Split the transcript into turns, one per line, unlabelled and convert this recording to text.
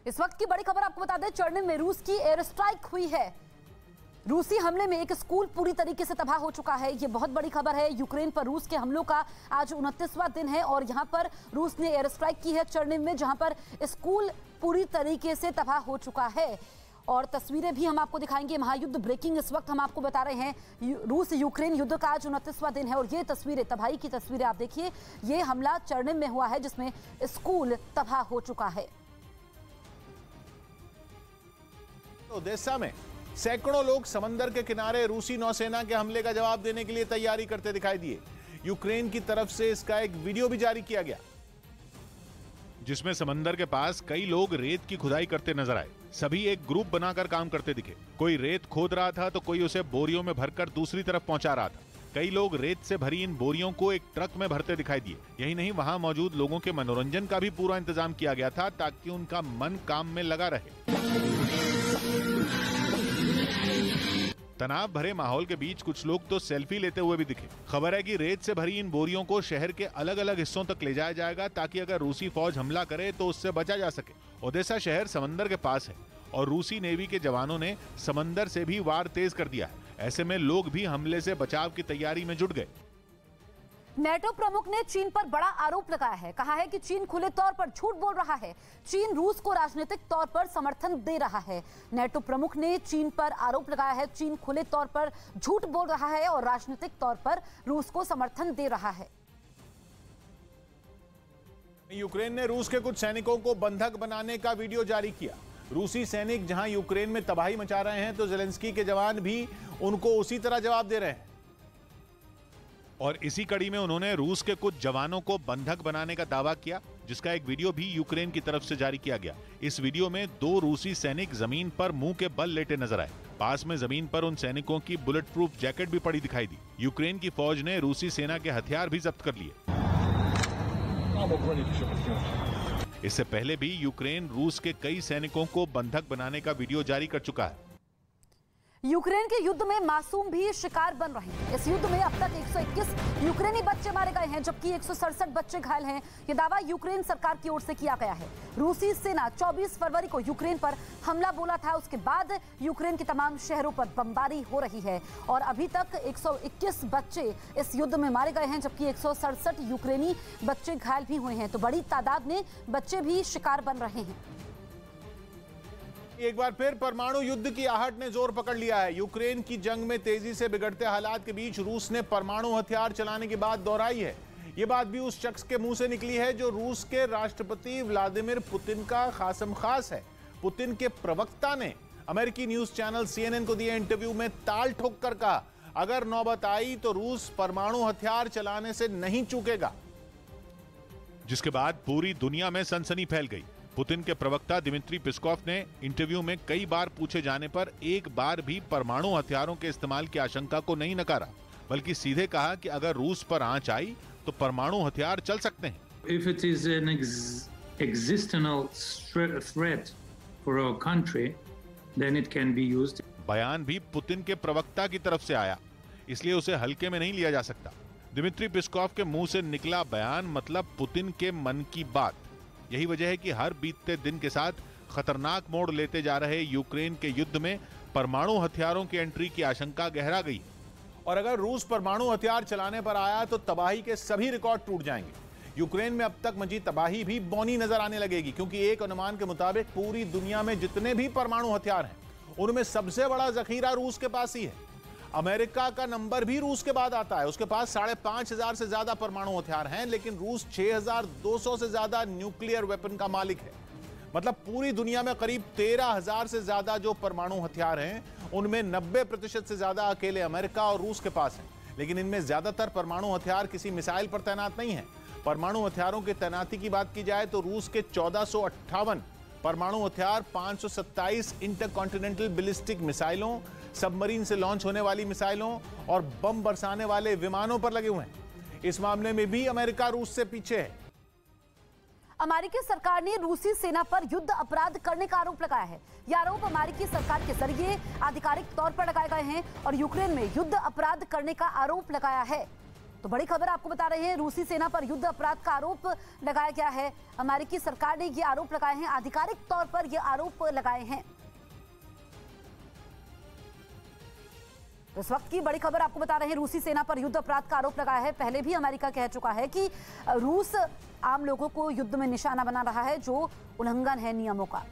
इस वक्त की बड़ी खबर आपको बता दें, चर्निव में रूस की एयर स्ट्राइक हुई है। रूसी हमले में एक स्कूल पूरी तरीके से तबाह हो चुका है। ये बहुत बड़ी खबर है। यूक्रेन पर रूस के हमलों का आज 29वां दिन है और यहां पर रूस ने एयर स्ट्राइक की है चर्निव में, जहां पर स्कूल पूरी तरीके से तबाह हो चुका है। और तस्वीरें भी हम आपको दिखाएंगे। महायुद्ध ब्रेकिंग इस वक्त हम आपको बता रहे हैं। रूस यूक्रेन युद्ध का आज 29वां दिन है और ये तस्वीरें, तबाही की तस्वीरें आप देखिए। ये हमला चर्निव में हुआ है जिसमें स्कूल तबाह हो चुका है।
ओडेसा में सैकड़ों लोग समंदर के किनारे रूसी नौसेना के हमले का जवाब देने के लिए तैयारी करते दिखाई दिए। यूक्रेन की तरफ से इसका एक वीडियो भी जारी किया गया,
जिसमें समंदर के पास कई लोग रेत की खुदाई करते नजर आए। सभी एक ग्रुप बनाकर काम करते दिखे। कोई रेत खोद रहा था तो कोई उसे बोरियों में भरकर दूसरी तरफ पहुंचा रहा था। कई लोग रेत से भरी इन बोरियों को एक ट्रक में भरते दिखाई दिए। यही नहीं, वहां मौजूद लोगों के मनोरंजन का भी पूरा इंतजाम किया गया था ताकि उनका मन काम में लगा रहे। तनाव भरे माहौल के बीच कुछ लोग तो सेल्फी लेते हुए भी दिखे। खबर है कि रेत से भरी इन बोरियों को शहर के अलग अलग हिस्सों तक ले जाया जाएगा ताकि अगर रूसी फौज हमला करे तो उससे बचा जा सके। ओडेसा शहर समंदर के पास है और रूसी नेवी के जवानों ने समंदर से भी वार तेज कर दिया है। ऐसे में लोग भी हमले से बचाव की तैयारी में जुट गए।
नेटो प्रमुख ने चीन पर बड़ा आरोप लगाया है। कहा है कि चीन खुले तौर पर झूठ बोल रहा है। चीन रूस को राजनीतिक तौर पर समर्थन दे रहा है। नेटो प्रमुख ने चीन पर आरोप लगाया है। चीन खुले तौर पर झूठ बोल रहा है और राजनीतिक तौर पर रूस को समर्थन दे रहा है।
यूक्रेन ने रूस के कुछ सैनिकों को बंधक बनाने का वीडियो जारी किया। रूसी सैनिक जहां यूक्रेन में तबाही मचा रहे हैं तो ज़ेलेंस्की के जवान भी उनको उसी तरह जवाब दे रहे हैं।
और इसी कड़ी में उन्होंने रूस के कुछ जवानों को बंधक बनाने का दावा किया, जिसका एक वीडियो भी यूक्रेन की तरफ से जारी किया गया। इस वीडियो में 2 रूसी सैनिक जमीन पर मुंह के बल लेटे नजर आए। पास में जमीन पर उन सैनिकों की बुलेट प्रूफ जैकेट भी पड़ी दिखाई दी। यूक्रेन की फौज ने रूसी सेना के हथियार भी जब्त कर लिए। इससे पहले भी यूक्रेन रूस के कई सैनिकों को बंधक बनाने का वीडियो जारी कर चुका है।
यूक्रेन के युद्ध में मासूम भी शिकार बन रहे हैं। इस युद्ध में अब तक 121 यूक्रेनी बच्चे मारे गए हैं, जबकि 167 बच्चे घायल हैं। यह दावा यूक्रेन सरकार की ओर से किया गया है। रूसी सेना 24 फरवरी को यूक्रेन पर हमला बोला था। उसके बाद यूक्रेन के तमाम शहरों पर बमबारी हो रही है और अभी तक 121 बच्चे इस युद्ध में मारे गए हैं, जबकि 167 यूक्रेनी बच्चे घायल भी हुए हैं। तो बड़ी तादाद में बच्चे भी शिकार बन रहे हैं।
एक बार फिर परमाणु युद्ध की आहट ने जोर पकड़ लिया है। यूक्रेन की जंग में तेजी से बिगड़ते हालात के बीच रूस ने परमाणु हथियार चलाने की बात दोहराई है। यह बात भी उस शख्स के मुंह से निकली है जो रूस के राष्ट्रपति व्लादिमीर पुतिन का खासम खास है। पुतिन के प्रवक्ता ने अमेरिकी न्यूज चैनल CNN को दिए इंटरव्यू में ताल ठोक कर कहा, अगर नौबत आई तो रूस परमाणु हथियार चलाने से नहीं चूकेगा।
जिसके बाद पूरी दुनिया में सनसनी फैल गई। पुतिन के प्रवक्ता दिमित्री पेस्कोव ने इंटरव्यू में कई बार पूछे जाने पर एक बार भी परमाणु हथियारों के इस्तेमाल की आशंका को नहीं नकारा, बल्कि सीधे कहा कि अगर रूस पर आंच आई तो परमाणु हथियार चल सकते हैं।
If it is an existential threat for our country, then it can be used.
बयान भी पुतिन के प्रवक्ता की तरफ से आया, इसलिए उसे हल्के में नहीं लिया जा सकता। दिमित्री पेस्कोव के मुंह से निकला बयान मतलब पुतिन के मन की बात। यही वजह है कि हर बीतते दिन के साथ खतरनाक मोड़ लेते जा रहे यूक्रेन के युद्ध में परमाणु हथियारों की एंट्री की आशंका गहरा गई।
और अगर रूस परमाणु हथियार चलाने पर आया तो तबाही के सभी रिकॉर्ड टूट जाएंगे। यूक्रेन में अब तक मची तबाही भी बौनी नजर आने लगेगी, क्योंकि एक अनुमान के मुताबिक पूरी दुनिया में जितने भी परमाणु हथियार हैं उनमें सबसे बड़ा जखीरा रूस के पास ही है। अमेरिका का नंबर भी रूस के बाद आता है। उसके पास 5,500 से ज्यादा परमाणु हथियार हैं, लेकिन रूस 6,200 से ज्यादा न्यूक्लियर वेपन का मालिक है। मतलब पूरी दुनिया में करीब 13,000 से ज्यादा जो परमाणु हथियार हैं उनमें 90% से ज्यादा अकेले अमेरिका और रूस के पास हैं। लेकिन इनमें ज्यादातर परमाणु हथियार किसी मिसाइल पर तैनात नहीं है। परमाणु हथियारों की तैनाती की बात की जाए तो रूस के 1458 परमाणु हथियार 527 इंटरकॉन्टिनेंटल बैलिस्टिक मिसाइलों, सबमरीन से लॉन्च होने वाली मिसाइलों और बम बरसाने वाले विमानों पर लगे हुए हैं। इस मामले में भी अमेरिका रूस से पीछे है।
अमेरिकी सरकार ने रूसी सेना पर युद्ध अपराध करने का आरोप लगाया है। यह आरोप अमेरिकी सरकार के जरिए आधिकारिक तौर पर लगाए गए हैं और यूक्रेन में युद्ध अपराध करने का आरोप लगाया है। तो बड़ी खबर आपको बता रहे हैं, रूसी सेना पर युद्ध अपराध का आरोप लगाया गया है। अमेरिकी सरकार ने ये आरोप लगाए हैं, आधिकारिक तौर पर ये आरोप लगाए हैं। इस वक्त की बड़ी खबर आपको बता रहे हैं, रूसी सेना पर युद्ध अपराध का आरोप लगाया है। पहले भी अमेरिका कह चुका है कि रूस आम लोगों को युद्ध में निशाना बना रहा है, जो उल्लंघन है नियमों का।